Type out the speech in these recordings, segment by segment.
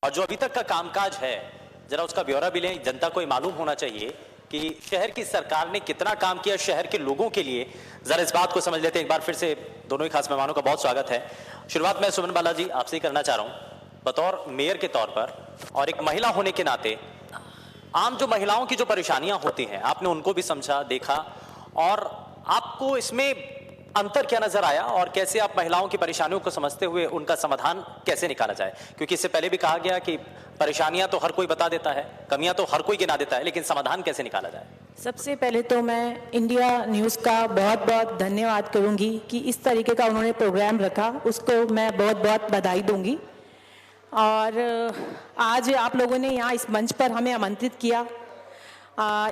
और जो अभी तक का कामकाज है जरा उसका ब्यौरा भी लें, जनता को ये मालूम होना चाहिए कि शहर की सरकार ने कितना काम किया शहर के लोगों के लिए। जरा इस बात को समझ लेते हैं। एक बार फिर से दोनों ही खास मेहमानों का बहुत स्वागत है। शुरुआत मैं सुमन बालाजी आपसे ही करना चाह रहा हूं बतौर मेयर के तौर पर और एक महिला होने के नाते। आम जो महिलाओं की जो परेशानियां होती हैं आपने उनको भी समझा देखा, और आपको इसमें अंतर क्या नजर आया और कैसे आप महिलाओं की परेशानियों को समझते हुए उनका समाधान कैसे निकाला जाए? क्योंकि इससे पहले भी कहा गया कि परेशानियां तो हर कोई बता देता है, कमियां तो हर कोई गिना देता है, लेकिन समाधान कैसे निकाला जाए? सबसे पहले तो मैं इंडिया न्यूज़ का बहुत बहुत धन्यवाद करूंगी कि इस तरीके का उन्होंने प्रोग्राम रखा, उसको मैं बहुत बहुत बधाई दूंगी। और आज आप लोगों ने यहाँ इस मंच पर हमें आमंत्रित किया।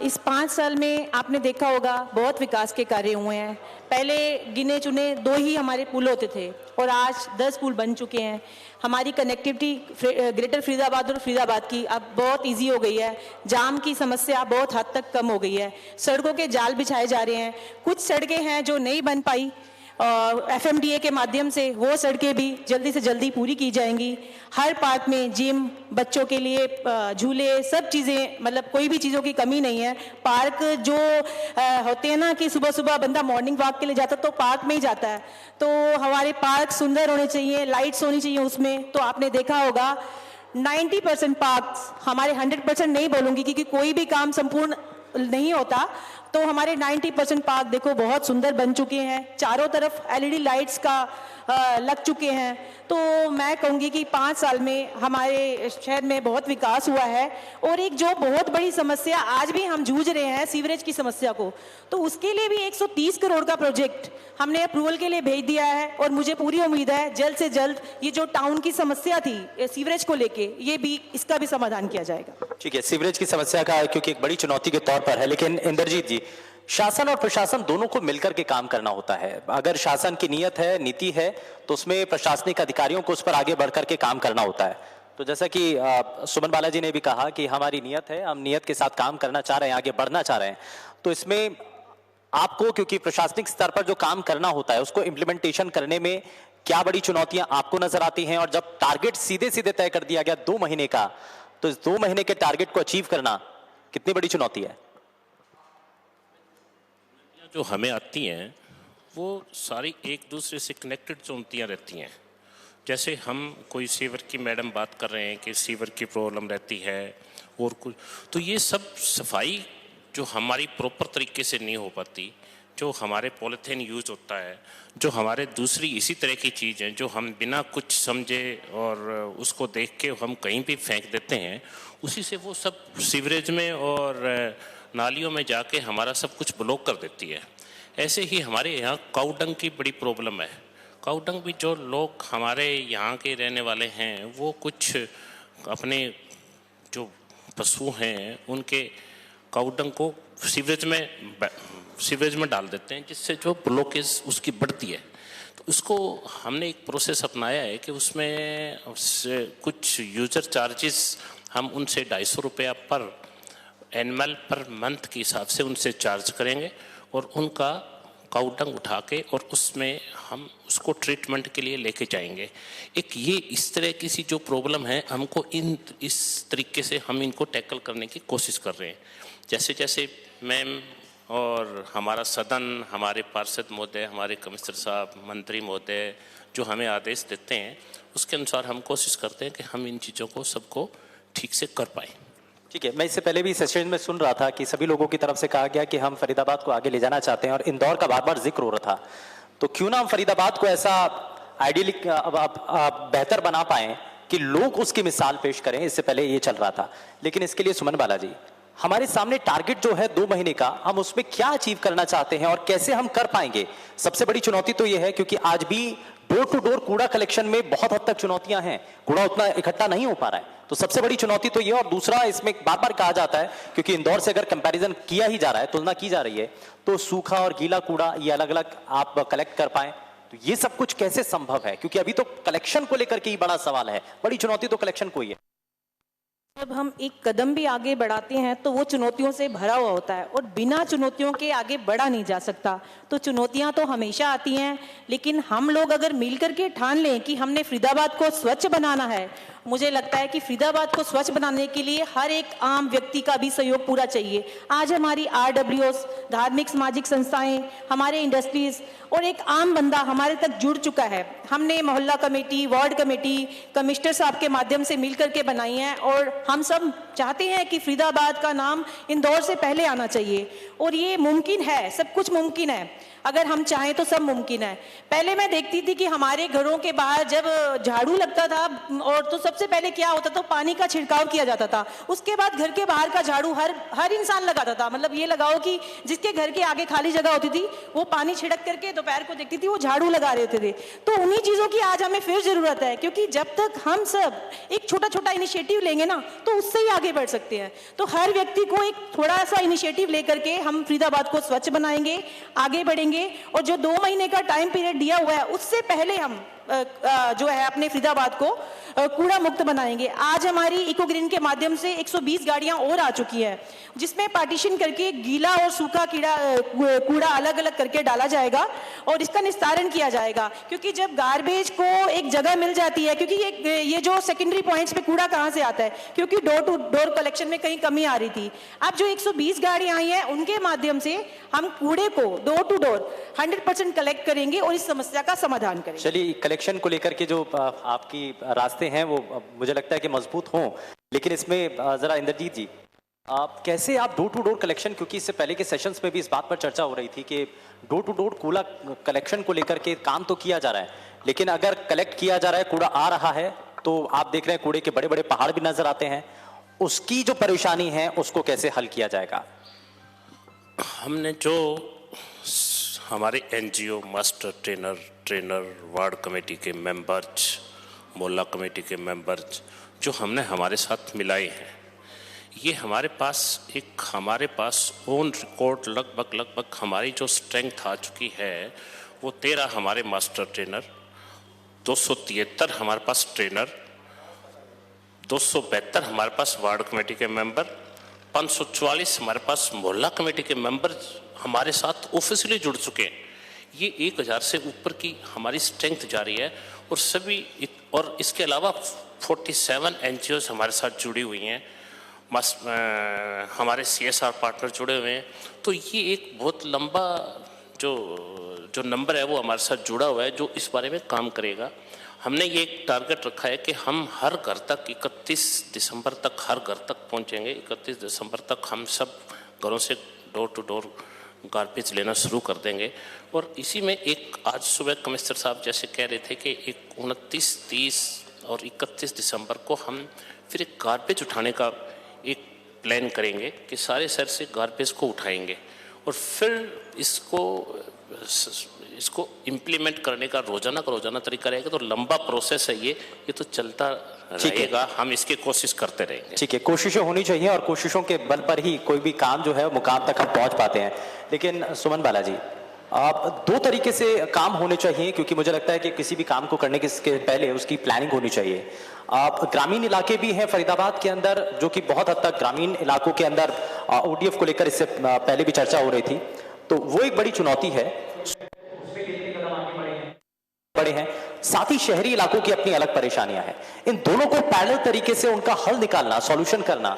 इस 5 साल में आपने देखा होगा बहुत विकास के कार्य हुए हैं। पहले गिने चुने 2 ही हमारे पुल होते थे और आज 10 पुल बन चुके हैं। हमारी कनेक्टिविटी ग्रेटर फरीदाबाद और फरीदाबाद की अब बहुत इजी हो गई है। जाम की समस्या बहुत हद तक कम हो गई है। सड़कों के जाल बिछाए जा रहे हैं। कुछ सड़कें हैं जो नहीं बन पाई, FMDA के माध्यम से वो सड़कें भी जल्दी से जल्दी पूरी की जाएंगी। हर पार्क में जिम, बच्चों के लिए झूले, सब चीज़ें, मतलब कोई भी चीज़ों की कमी नहीं है। पार्क जो होते हैं ना कि सुबह सुबह बंदा मॉर्निंग वॉक के लिए जाता है तो पार्क में ही जाता है, तो हमारे पार्क सुंदर होने चाहिए, लाइट्स होनी चाहिए उसमें। तो आपने देखा होगा 90% पार्क हमारे, 100% नहीं बोलूँगी क्योंकि कोई भी काम संपूर्ण नहीं होता, तो हमारे 90% पार्क देखो बहुत सुंदर बन चुके हैं। चारों तरफ LED लाइट्स का लग चुके हैं। तो मैं कहूँगी कि 5 साल में हमारे शहर में बहुत विकास हुआ है। और एक जो बहुत बड़ी समस्या आज भी हम जूझ रहे हैं सीवरेज की समस्या को, तो उसके लिए भी 130 करोड़ का प्रोजेक्ट हमने अप्रूवल के लिए भेज दिया है। और मुझे पूरी उम्मीद है जल्द से जल्द ये जो टाउन की समस्या थी सीवरेज को लेके, ये भी, इसका भी समाधान किया जाएगा। ठीक है, सीवरेज की समस्या का क्योंकि एक बड़ी चुनौती के तौर पर है, लेकिन इंद्रजीत जी, शासन और प्रशासन दोनों को मिलकर के काम करना होता है। अगर शासन की नीयत है, नीति है, तो उसमें प्रशासनिक अधिकारियों को उस पर आगे बढ़कर के काम करना होता है। तो जैसा कि सुमन बालाजी ने भी कहा कि हमारी नीयत है, हम नीयत के साथ काम करना चाह रहे हैं, आगे बढ़ना चाह रहे हैं, तो इसमें आपको, क्योंकि प्रशासनिक स्तर पर जो काम करना होता है उसको इम्प्लीमेंटेशन करने में क्या बड़ी चुनौतियां आपको नजर आती हैं? और जब टारगेट सीधे सीधे तय कर दिया गया 2 महीने का, तो इस 2 महीने के टारगेट को अचीव करना कितनी बड़ी चुनौती है? जो हमें आती हैं वो सारी एक दूसरे से कनेक्टेड चुनौतियाँ रहती हैं। जैसे हम कोई सीवर की मैडम बात कर रहे हैं कि सीवर की प्रॉब्लम रहती है और कुछ, तो ये सब सफाई जो हमारी प्रॉपर तरीके से नहीं हो पाती, जो हमारे पॉलीथीन यूज़ होता है, जो हमारे दूसरी इसी तरह की चीज़ हैं जो हम बिना कुछ समझे और उसको देख के हम कहीं भी फेंक देते हैं, उसी से वो सब सीवरेज में और नालियों में जाके हमारा सब कुछ ब्लॉक कर देती है। ऐसे ही हमारे यहाँ काउडंग की बड़ी प्रॉब्लम है। काउडंग भी जो लोग हमारे यहाँ के रहने वाले हैं वो कुछ अपने जो पशु हैं उनके काउडंग को सीवरेज में डाल देते हैं, जिससे जो ब्लॉकेज उसकी बढ़ती है। तो उसको हमने एक प्रोसेस अपनाया है कि उसमें कुछ यूजर चार्जेस हम उनसे 250 रुपया पर एनुअल पर मंथ के हिसाब से उनसे चार्ज करेंगे और उनका काउडंग उठा के और उसमें हम उसको ट्रीटमेंट के लिए लेके जाएंगे। एक ये इस तरह की सी जो प्रॉब्लम है, हमको इस तरीके से हम इनको टैकल करने की कोशिश कर रहे हैं। जैसे जैसे मैम और हमारा सदन, हमारे पार्षद महोदय, हमारे कमिश्नर साहब, मंत्री महोदय जो हमें आदेश देते हैं, उसके अनुसार हम कोशिश करते हैं कि हम इन चीज़ों को सबको ठीक से कर पाएँ। ठीक है, मैं इससे पहले भी सेशन में सुन रहा था कि सभी लोगों की तरफ से कहा गया कि हम फरीदाबाद को आगे ले जाना चाहते हैं और इंदौर का बार बार जिक्र हो रहा था। तो क्यों ना हम फरीदाबाद को ऐसा आइडियली बेहतर बना पाएं कि लोग उसकी मिसाल पेश करें। इससे पहले ये चल रहा था, लेकिन इसके लिए सुमन बालाजी, हमारे सामने टारगेट जो है 2 महीने का, हम उसमें क्या अचीव करना चाहते हैं और कैसे हम कर पाएंगे? सबसे बड़ी चुनौती तो ये है क्योंकि आज भी डोर टू डोर कूड़ा कलेक्शन में बहुत हद तक चुनौतियां हैं, कूड़ा उतना इकट्ठा नहीं हो पा रहा है। तो सबसे बड़ी चुनौती तो ये। और दूसरा, इसमें बार बार कहा जाता है, क्योंकि इंदौर से अगर कंपैरिजन किया ही जा रहा है, तुलना की जा रही है, तो सूखा और गीला कूड़ा ये अलग अलग आप कलेक्ट कर पाए, तो ये सब कुछ कैसे संभव है? क्योंकि अभी तो कलेक्शन को लेकर के ही बड़ा सवाल है, बड़ी चुनौती तो कलेक्शन को ही है। जब हम एक कदम भी आगे बढ़ाते हैं तो वो चुनौतियों से भरा हुआ होता है और बिना चुनौतियों के आगे बढ़ा नहीं जा सकता। तो चुनौतियां तो हमेशा आती हैं, लेकिन हम लोग अगर मिल करके ठान लें कि हमने फरीदाबाद को स्वच्छ बनाना है मुझे लगता है कि फरीदाबाद को स्वच्छ बनाने के लिए हर एक आम व्यक्ति का भी सहयोग पूरा चाहिए। आज हमारी RWOs, धार्मिक सामाजिक संस्थाएं, हमारे इंडस्ट्रीज और एक आम बंदा हमारे तक जुड़ चुका है। हमने मोहल्ला कमेटी, वार्ड कमेटी, कमिश्नर साहब के माध्यम से मिल करके बनाई है और हम सब चाहते हैं कि फरीदाबाद का नाम इंदौर से पहले आना चाहिए और ये मुमकिन है, सब कुछ मुमकिन है। अगर हम चाहें तो सब मुमकिन है। पहले मैं देखती थी कि हमारे घरों के बाहर जब झाड़ू लगता था और तो सबसे पहले क्या होता था, पानी का छिड़काव किया जाता था। उसके बाद घर के बाहर का झाड़ू हर इंसान लगाता था। मतलब ये लगाओ कि जिसके घर के आगे खाली जगह होती थी वो पानी छिड़क करके दोपहर को देखती थी वो झाड़ू लगा रहे होते थे। तो उन्हीं चीज़ों की आज हमें फिर जरूरत है, क्योंकि जब तक हम सब एक छोटा छोटा इनिशिएटिव लेंगे ना तो उससे ही आगे बढ़ सकते हैं। तो हर व्यक्ति को एक थोड़ा सा इनिशिएटिव लेकर के हम फरीदाबाद को स्वच्छ बनाएंगे, आगे बढ़ेंगे और जो 2 महीने का टाइम पीरियड दिया हुआ है उससे पहले हम जो है अपने फरीदाबाद को कूड़ा मुक्त बनाएंगे। आज हमारी इको ग्रीन के माध्यम से 120 गाड़ियां और आ चुकी हैं, जिसमें पार्टीशन करके गीला और सूखा कूड़ा अलग अलग करके डाला जाएगा और इसका निस्तारण किया जाएगा। क्योंकि जब गार्बेज को एक जगह मिल जाती है, क्योंकि ये जो सेकेंडरी पॉइंट्स पे कूड़ा कहाँ से आता है, क्योंकि डोर टू डोर कलेक्शन में कहीं कमी आ रही थी। अब जो 120 गाड़ियां आई हैं उनके माध्यम से हम कूड़े को डोर टू डोर 100% कलेक्ट करेंगे और इस समस्या का समाधान करेंगे। चलिए, कलेक्शन को लेकर के जो आपकी रास्ते हैं वो मुझे लगता है कि मजबूत हों, लेकिन इसमें जरा इंद्रजीत जी कैसे आप डोर टू डोर कलेक्शन, क्योंकि इससे पहले के सेशंस में भी इस बात पर चर्चा हो रही थी कि डोर टू डोर कूड़ा कलेक्शन को लेकर के काम तो किया जा रहा है, लेकिन अगर कलेक्ट किया जा रहा है, कूड़ा आ रहा है, तो आप देख रहे हैं कूड़े के बड़े बड़े पहाड़ भी नजर आते हैं। उसकी जो परेशानी है उसको कैसे हल किया जाएगा? हमने जो हमारे NGO master trainer ward committee के मेंबर्स, मोहल्ला कमेटी के मेंबर्स जो हमने हमारे साथ मिलाए हैं, ये हमारे पास ऑन रिकॉर्ड लगभग हमारी जो स्ट्रेंथ आ चुकी है वो 13 हमारे मास्टर ट्रेनर, 273 हमारे पास ट्रेनर, 272 हमारे पास वार्ड कमेटी के मेंबर, 544 हमारे पास मोहल्ला कमेटी के मेंबर हमारे साथ ऑफिशियली जुड़ चुके हैं। ये 1000 से ऊपर की हमारी स्ट्रेंथ जारी है और इसके अलावा 47 NGOs हमारे साथ जुड़ी हुई हैं, हमारे CSR पार्टनर जुड़े हुए हैं। तो ये एक बहुत लंबा जो नंबर है वो हमारे साथ जुड़ा हुआ है जो इस बारे में काम करेगा। हमने ये एक टारगेट रखा है कि हम हर घर तक 31 दिसंबर तक हर घर तक पहुंचेंगे। 31 दिसंबर तक हम सब घरों से डोर टू डोर गार्बेज लेना शुरू कर देंगे। और इसी में एक आज सुबह कमिश्नर साहब जैसे कह रहे थे कि 29, 30 और 31 दिसंबर को हम फिर एक गार्बेज उठाने का एक प्लान करेंगे कि सारे शहर से गार्बेज को उठाएंगे और फिर इसको इम्प्लीमेंट करने का रोजाना तरीका रहेगा। तो लंबा प्रोसेस है, ये तो चलता रहेगा, हम इसकी कोशिश करते रहेंगे। ठीक है, कोशिशें होनी चाहिए और कोशिशों के बल पर ही कोई भी काम जो है मुकाम तक हम पहुंच पाते हैं। लेकिन सुमन बालाजी, आप 2 तरीके से काम होने चाहिए, क्योंकि मुझे लगता है कि किसी भी काम को करने के पहले उसकी प्लानिंग होनी चाहिए। आप ग्रामीण इलाके भी हैं फरीदाबाद के अंदर, जो कि बहुत हद तक ग्रामीण इलाकों के अंदर ODF को लेकर इससे पहले भी चर्चा हो रही थी, तो वो एक बड़ी चुनौती है, बड़े हैं। साथ ही शहरी इलाकों की अपनी अलग परेशानियां हैं। इन दोनों को पैरेलल तरीके से उनका हल निकालना, सॉल्यूशन करना,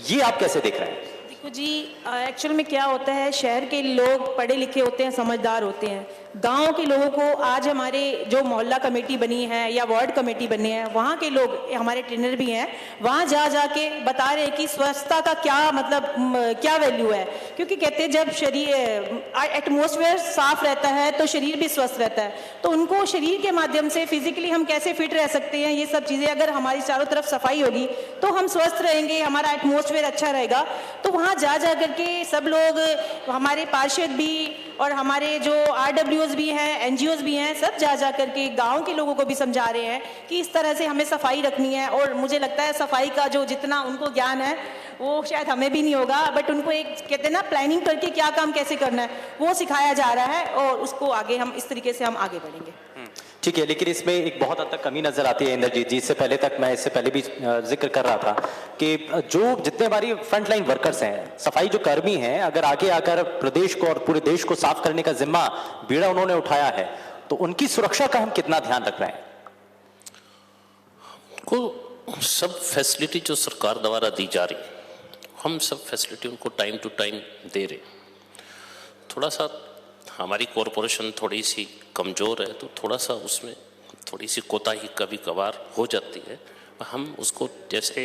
ये आप कैसे देख रहे हैं? देखो जी, एक्चुअल में क्या होता है, शहर के लोग पढ़े लिखे होते हैं, समझदार होते हैं। गांव के लोगों को आज हमारे जो मोहल्ला कमेटी बनी है या वार्ड कमेटी बनी है, वहाँ के लोग, हमारे ट्रेनर भी हैं, वहाँ जा के बता रहे हैं कि स्वच्छता का क्या मतलब क्या वैल्यू है। क्योंकि कहते हैं जब शरीर एटमॉस्फेयर साफ रहता है तो शरीर भी स्वस्थ रहता है। तो उनको शरीर के माध्यम से फिजिकली हम कैसे फिट रह सकते हैं, ये सब चीज़ें अगर हमारी चारों तरफ सफाई होगी तो हम स्वस्थ रहेंगे, हमारा एटमॉस्फेयर अच्छा रहेगा। तो वहाँ जा करके सब लोग, हमारे पार्षद भी और हमारे जो RWOs भी हैं, NGOs भी हैं, सब जा करके गांव के लोगों को भी समझा रहे हैं कि इस तरह से हमें सफाई रखनी है। और मुझे लगता है सफाई का जो जितना उनको ज्ञान है वो शायद हमें भी नहीं होगा, बट उनको एक कहते हैं ना प्लानिंग करके क्या काम कैसे करना है वो सिखाया जा रहा है और उसको आगे हम इस तरीके से हम आगे बढ़ेंगे। ठीक है, लेकिन इसमें एक बहुत हद तक कमी नजर आती है इंद्रजीत जी। इससे पहले भी जिक्र कर रहा था कि जो जितने हमारी फ्रंट लाइन वर्कर्स हैं, सफाई जो कर्मी हैं, अगर आगे आकर प्रदेश को और पूरे देश को साफ करने का जिम्मा बीड़ा उन्होंने उठाया है, तो उनकी सुरक्षा का हम कितना ध्यान रख रहे हैं? को सब फैसिलिटी जो सरकार द्वारा दी जा रही, हम सब फैसिलिटी उनको टाइम टू टाइम दे रहे। थोड़ा सा हमारी कॉरपोरेशन थोड़ी सी कमज़ोर है, तो थोड़ा सा उसमें थोड़ी सी कोताही कभी कभार हो जाती है। हम उसको, जैसे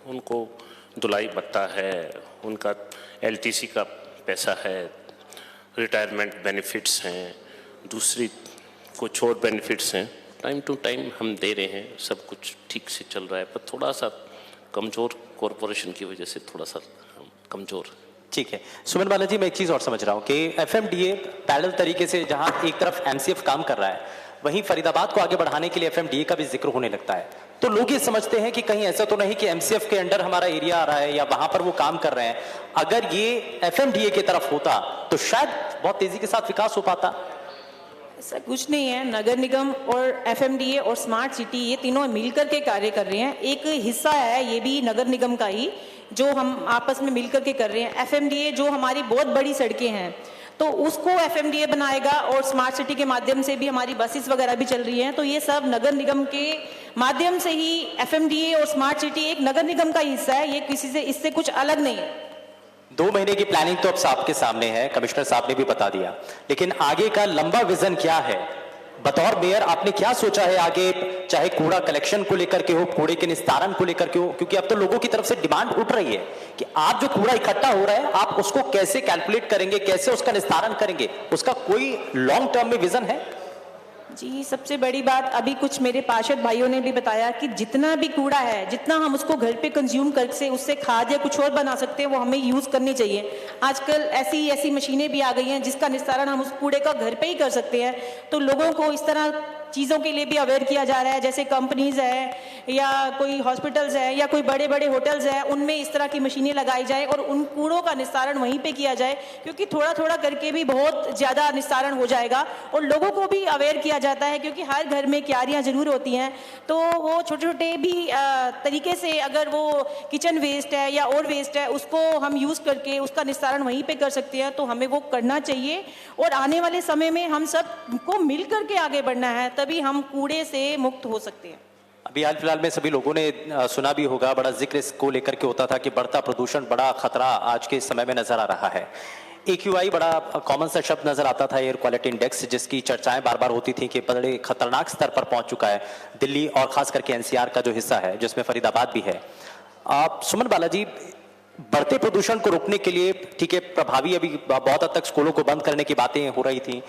उनको धुलाई भत्ता है, उनका LTC का पैसा है, रिटायरमेंट बेनिफिट्स हैं, दूसरी कुछ और बेनिफिट्स हैं, टाइम टू टाइम हम दे रहे हैं, सब कुछ ठीक से चल रहा है। पर थोड़ा सा कमज़ोर कॉरपोरेशन की वजह से थोड़ा सा कमज़ोर। ठीक है सुमन बालाजी, मैं एक चीज़ और समझ रहा हूँ कि FMDA पैरेलल तरीके से जहाँ एक तरफ MCF काम कर रहा है, वहीं फरीदाबाद को आगे बढ़ाने के लिए FMDA का भी जिक्र होने लगता है। तो लोग ये समझते हैं कि कहीं ऐसा तो नहीं कि MCF के अंडर हमारा एरिया आ रहा है या वहां पर वो काम कर रहे हैं। अगर ये FMDA की तरफ होता तो शायद बहुत तेजी के साथ विकास हो पाता। ऐसा कुछ नहीं है। नगर निगम और FMDA और स्मार्ट सिटी ये तीनों मिलकर के कार्य कर रहे हैं। एक हिस्सा है ये भी नगर निगम का ही, जो हम आपस में मिलकर के कर रहे हैं। FMDA जो हमारी बहुत बड़ी सड़कें हैं तो उसको FMDA बनाएगा, और स्मार्ट सिटी के माध्यम से भी हमारी बसेस वगैरह भी चल रही हैं। तो ये सब नगर निगम के माध्यम से ही FMDA और स्मार्ट सिटी एक नगर निगम का हिस्सा है, ये किसी से इससे कुछ अलग नहीं है। 2 महीने की प्लानिंग तो अब आपके सामने है, कमिश्नर साहब ने भी बता दिया, लेकिन आगे का लंबा विजन क्या है? बतौर मेयर आपने क्या सोचा है आगे, चाहे कूड़ा कलेक्शन को लेकर के हो, कूड़े के निस्तारण को लेकर के हो? क्योंकि अब तो लोगों की तरफ से डिमांड उठ रही है कि आप जो कूड़ा इकट्ठा हो रहा है आप उसको कैसे कैलकुलेट करेंगे, कैसे उसका निस्तारण करेंगे, उसका कोई लॉन्ग टर्म में विजन है? जी, सबसे बड़ी बात अभी कुछ मेरे पार्षद भाइयों ने भी बताया कि जितना भी कूड़ा है, जितना हम उसको घर पे कंज्यूम करके उससे खाद या कुछ और बना सकते हैं, वो हमें यूज करनी चाहिए। आजकल ऐसी मशीनें भी आ गई हैं जिसका निस्तारण हम उस कूड़े का घर पे ही कर सकते हैं। तो लोगों को इस तरह चीज़ों के लिए भी अवेयर किया जा रहा है, जैसे कंपनीज है या कोई हॉस्पिटल्स है या कोई बड़े बड़े होटल्स है, उनमें इस तरह की मशीनें लगाई जाए और उन कूड़ों का निस्तारण वहीं पे किया जाए, क्योंकि थोड़ा थोड़ा करके भी बहुत ज़्यादा निस्तारण हो जाएगा। और लोगों को भी अवेयर किया जाता है, क्योंकि हर घर में क्यारियाँ ज़रूर होती हैं, तो वो छोटे छोटे भी तरीके से अगर वो किचन वेस्ट है या और वेस्ट है उसको हम यूज़ करके उसका निस्तारण वहीं पर कर सकते हैं, तो हमें वो करना चाहिए। और आने वाले समय में हम सबको मिल करके आगे बढ़ना है, तभी हम कूड़े से मुक्त हो सकते हैं। अभी हाल फिलहाल में सभी लोगों ने सुना भी होगा, बड़ा जिक्र इसको लेकर के होता था कि बढ़ता प्रदूषण बड़ा खतरा आज के समय में नजर आ रहा है। AQI बड़ा कॉमन सा शब्द नजर आता था, एयर क्वालिटी इंडेक्स, जिसकी चर्चाएं बार बार होती थी कि बड़े खतरनाक स्तर पर पहुंच चुका है दिल्ली और खास करके NCR का जो हिस्सा है जिसमें फरीदाबाद भी है। सुमन बालाजी, बढ़ते प्रदूषण को रोकने के लिए ठीक है प्रभावी, अभी बहुत हद तक स्कूलों को बंद करने की बातें हो रही थी,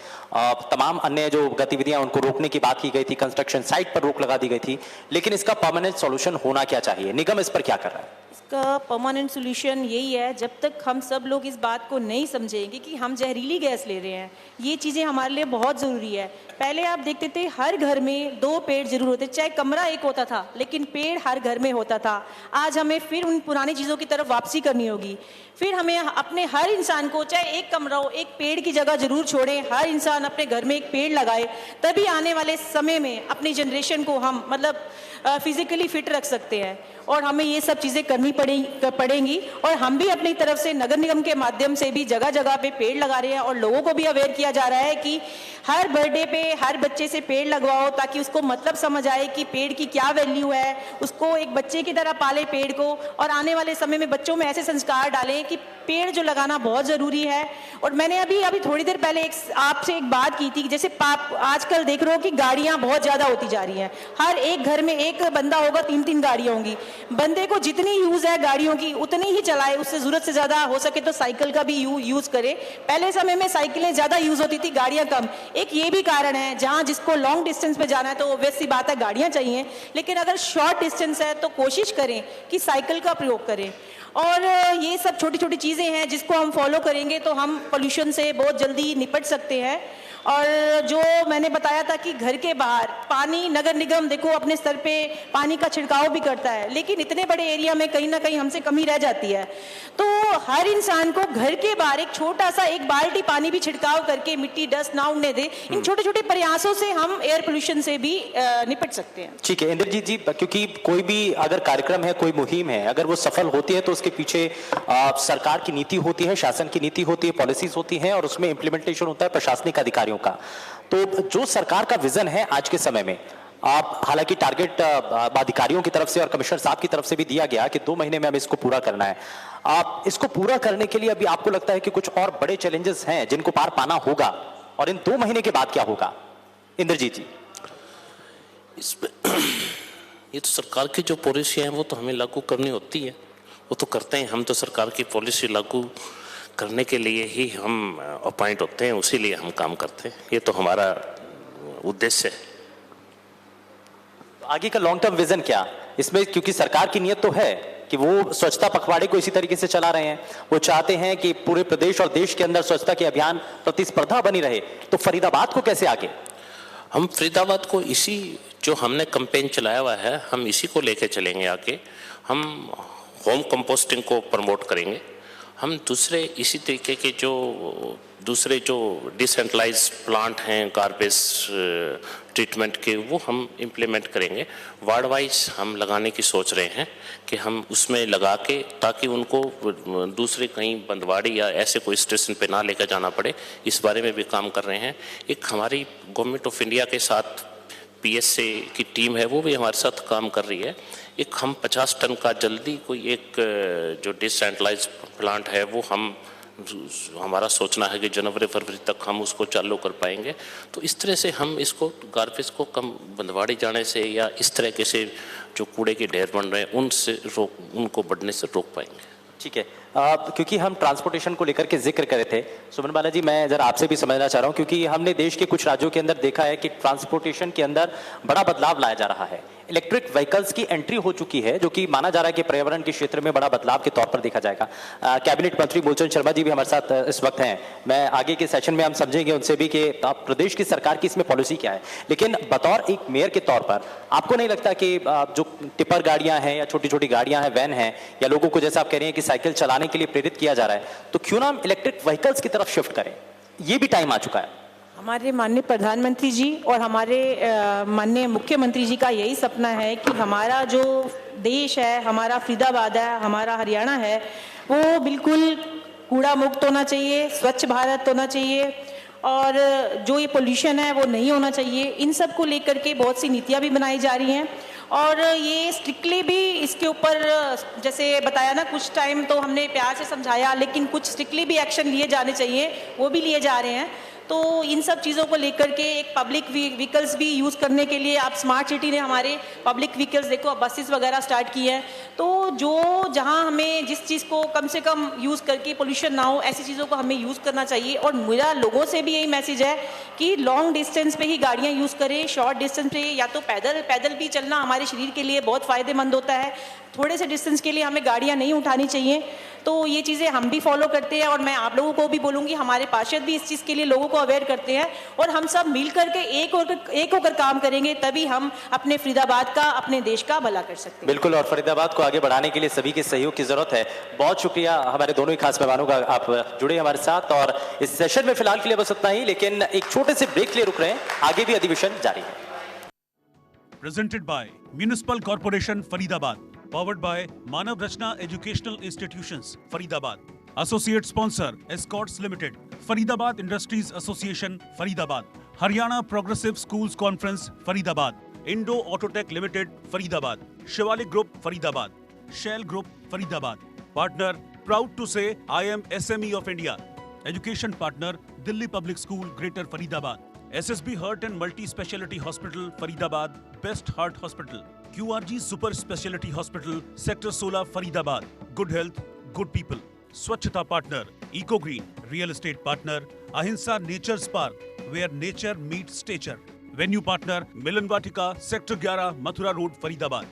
तमाम अन्य जो गतिविधियां उनको रोकने की बात की गई थी, कंस्ट्रक्शन साइट पर रोक लगा दी गई थी, लेकिन इसका परमानेंट सॉल्यूशन होना क्या चाहिए? निगम इस पर क्या कर रहा है? इसका परमानेंट सोल्यूशन यही है, जब तक हम सब लोग इस बात को नहीं समझेंगे कि हम जहरीली गैस ले रहे हैं, ये चीज़ें हमारे लिए बहुत ज़रूरी है। पहले आप देखते थे हर घर में 2 पेड़ जरूर होते, चाहे कमरा एक होता था लेकिन पेड़ हर घर में होता था। आज हमें फिर उन पुरानी चीज़ों की तरफ वापसी करनी होगी। फिर हमें अपने हर इंसान को, चाहे एक कमरा हो, एक पेड़ की जगह जरूर छोड़ें, हर इंसान अपने घर में एक पेड़ लगाए, तभी आने वाले समय में अपनी जनरेशन को हम फिजिकली फिट रख सकते हैं। और हमें ये सब चीज़ें करनी पड़ेंगी। और हम भी अपनी तरफ से नगर निगम के माध्यम से भी जगह जगह पे पेड़ लगा रहे हैं, और लोगों को भी अवेयर किया जा रहा है कि हर बर्थडे पे हर बच्चे से पेड़ लगवाओ, ताकि उसको मतलब समझ आए कि पेड़ की क्या वैल्यू है, उसको एक बच्चे की तरह पाले पेड़ को, और आने वाले समय में बच्चों में ऐसे संस्कार डालें कि पेड़ जो लगाना बहुत ज़रूरी है। और मैंने अभी थोड़ी देर पहले आपसे एक बात की थी, जैसे आजकल देख रहे हो कि गाड़ियाँ बहुत ज़्यादा होती जा रही हैं, हर एक घर में एक बंदा होगा, 3-3 गाड़ियाँ होंगी। बंदे को जितनी यूज़ है गाड़ियों की उतनी ही चलाए, उससे ज़रूरत से ज़्यादा हो सके तो साइकिल का भी यूज़ करे। पहले समय में साइकिलें ज़्यादा यूज़ होती थी, गाड़ियाँ कम। एक ये भी कारण है, जहाँ जिसको लॉन्ग डिस्टेंस पे जाना है तो ऑब्वियस सी बात है गाड़ियाँ चाहिए, लेकिन अगर शॉर्ट डिस्टेंस है तो कोशिश करें कि साइकिल का प्रयोग करें। और ये सब छोटी छोटी चीज़ें हैं जिसको हम फॉलो करेंगे तो हम पोल्यूशन से बहुत जल्दी निपट सकते हैं। और जो मैंने बताया था कि घर के बाहर पानी, नगर निगम देखो अपने स्तर पे पानी का छिड़काव भी करता है, लेकिन इतने बड़े एरिया में कहीं ना कहीं हमसे कमी रह जाती है। तो हर इंसान को घर के बाहर एक छोटा सा एक बाल्टी पानी भी छिड़काव करके मिट्टी डस्ट ना उड़ने दे, इन छोटे छोटे प्रयासों से हम एयर पोल्यूशन से भी निपट सकते हैं। ठीक है इंद्रजीत जी, क्योंकि कोई भी अगर कार्यक्रम है, कोई मुहिम है, अगर वो सफल होती है तो उसके पीछे सरकार की नीति होती है, शासन की नीति होती है, पॉलिसीज होती है, और उसमें इंप्लीमेंटेशन होता है प्रशासनिक अधिकारियों का। तो जो सरकार का विजन है आज के समय में, आप हालांकि टारगेट अधिकारियों की तरफ से और कमिश्नर साहब की तरफ से भी दिया गया कि 2 महीने में हमें इसको पूरा करना है। आप इसको पूरा करने के लिए अभी आपको लगता है कि कुछ और बड़े चैलेंजेस हैं जिनको पार पाना होगा, और इन 2 महीने के बाद क्या होगा? इंद्रजीत जी। इसमें ये तो सरकार की जो पॉलिसी है वो तो हमें लागू करनी होती है, वो तो करते हैं। हम तो सरकार की पॉलिसी लागू करने के लिए ही हम अपॉइंट होते हैं, उसी लिए हम काम करते हैं। ये तो हमारा उद्देश्य है। आगे का लॉन्ग टर्म विजन क्या इसमें? क्योंकि सरकार की नीयत तो है कि वो स्वच्छता पखवाड़े को इसी तरीके से चला रहे हैं, वो चाहते हैं कि पूरे प्रदेश और देश के अंदर स्वच्छता के अभियान प्रतिस्पर्धा बनी रहे, तो फरीदाबाद को कैसे आगे? हम फरीदाबाद को इसी जो हमने कैंपेन चलाया हुआ है, हम इसी को लेके चलेंगे आगे। हम होम कंपोस्टिंग को प्रमोट करेंगे। हम दूसरे इसी तरीके के दूसरे जो डिसेंट्रलाइज प्लांट हैं गार्बेज ट्रीटमेंट के, वो हम इम्प्लीमेंट करेंगे। वार्ड वाइज हम लगाने की सोच रहे हैं कि हम उसमें लगा के, ताकि उनको दूसरे कहीं बंदवाड़ी या ऐसे कोई स्टेशन पे ना लेकर जाना पड़े, इस बारे में भी काम कर रहे हैं। एक हमारी गवर्नमेंट ऑफ इंडिया के साथ PSA की टीम है, वो भी हमारे साथ काम कर रही है। एक हम 50 टन का जल्दी कोई एक जो डिसेंट्रलाइज प्लांट है वो हमारा सोचना है कि जनवरी फरवरी तक हम उसको चालू कर पाएंगे। तो इस तरह से हम इसको गार्बेज को कम बंदवाड़ी जाने से या इस तरह के से जो कूड़े के ढेर बन रहे हैं उनको बढ़ने से रोक पाएंगे। ठीक है। क्योंकि हम ट्रांसपोर्टेशन को लेकर के जिक्र करे थे, सुमन बाला जी, मैं जरा आपसे भी समझना चाह रहा हूं, क्योंकि हमने देश के कुछ राज्यों के अंदर देखा है कि ट्रांसपोर्टेशन के अंदर बड़ा बदलाव लाया जा रहा है। इलेक्ट्रिक व्हीकल्स की एंट्री हो चुकी है, जो कि माना जा रहा है कि पर्यावरण के क्षेत्र में बड़ा बदलाव के तौर पर देखा जाएगा। कैबिनेट मंत्री मूलचंद शर्मा जी भी हमारे साथ इस वक्त हैं। मैं आगे के सेशन में हम समझेंगे उनसे भी कि प्रदेश की सरकार की इसमें पॉलिसी क्या है। लेकिन बतौर एक मेयर के तौर पर आपको नहीं लगता कि जो टिपर गाड़ियां हैं या छोटी छोटी गाड़ियां हैं, वैन हैं, या लोगों को जैसा आप कह रहे हैं कि साइकिल चलाने के लिए प्रेरित किया जा रहा है, तो क्यों ना हम इलेक्ट्रिक व्हीकल्स की तरफ शिफ्ट करें? ये भी टाइम आ चुका है। हमारे माननीय प्रधानमंत्री जी और हमारे माननीय मुख्यमंत्री जी का यही सपना है कि हमारा जो देश है, हमारा फरीदाबाद है, हमारा हरियाणा है, वो बिल्कुल कूड़ा मुक्त होना चाहिए, स्वच्छ भारत होना चाहिए, और जो ये पोल्यूशन है वो नहीं होना चाहिए। इन सब को लेकर के बहुत सी नीतियाँ भी बनाई जा रही हैं, और ये स्ट्रिक्टली भी इसके ऊपर, जैसे बताया ना, कुछ टाइम तो हमने प्यार से समझाया, लेकिन कुछ स्ट्रिक्टली भी एक्शन लिए जाने चाहिए, वो भी लिए जा रहे हैं। तो इन सब चीज़ों को लेकर के एक पब्लिक व्हीकल्स भी यूज़ करने के लिए, आप स्मार्ट सिटी ने हमारे पब्लिक व्हीकल्स देखो, अब बसेस वगैरह स्टार्ट की है। तो जो जहां हमें जिस चीज़ को कम से कम यूज़ करके पोल्यूशन ना हो, ऐसी चीज़ों को हमें यूज़ करना चाहिए। और मेरा लोगों से भी यही मैसेज है कि लॉन्ग डिस्टेंस पे ही गाड़ियाँ यूज़ करें, शॉर्ट डिस्टेंस पे या तो पैदल भी चलना हमारे शरीर के लिए बहुत फ़ायदेमंद होता है। थोड़े से डिस्टेंस के लिए हमें गाड़ियाँ नहीं उठानी चाहिए। तो ये चीज़ें हम भी फॉलो करते हैं, और मैं आप लोगों को भी बोलूँगी, हमारे पार्षद भी इस चीज़ के लिए लोगों को अवेयर करते हैं, और हम सब मिल करके एक होकर काम करेंगे, तभी हम अपने फरीदाबाद का, अपने देश का भला कर सकते हैं। बिल्कुल, और फरीदाबाद को आगे बढ़ाने के लिए सभी के सहयोग की जरूरत है। बहुत शुक्रिया हमारे दोनों ही खास मेहमानों का, आप जुड़े हमारे साथ। और इस सेशन में फिलहाल के लिए बस इतना ही, लेकिन एक छोटे से ब्रेक के लिए रुक रहे हैं, आगे भी अधिवेशन जारी है। Presented by Municipal Corporation Faridabad, powered by Manav Rachna Educational Institutions, Faridabad. Associate sponsor Escorts Limited, Faridabad Industries Association, Faridabad, Haryana Progressive Schools Conference, Faridabad, Indo Autotech Limited, Faridabad, Shivalik Group, Faridabad, Shell Group, Faridabad. Partner, proud to say I am SME of India. Education partner, Delhi Public School, Greater Faridabad. SSB Heart and Multi-Speciality Hospital, Faridabad, Best Heart Hospital. QRG Super Speciality Hospital, Sector 16, Faridabad. Good health, good people. Swachhata partner, Eco Green. Real estate partner, Ahimsa Nature's Park, where nature meets stature. Venue partner, Milan Vatika, Sector 11, Mathura Road, Faridabad.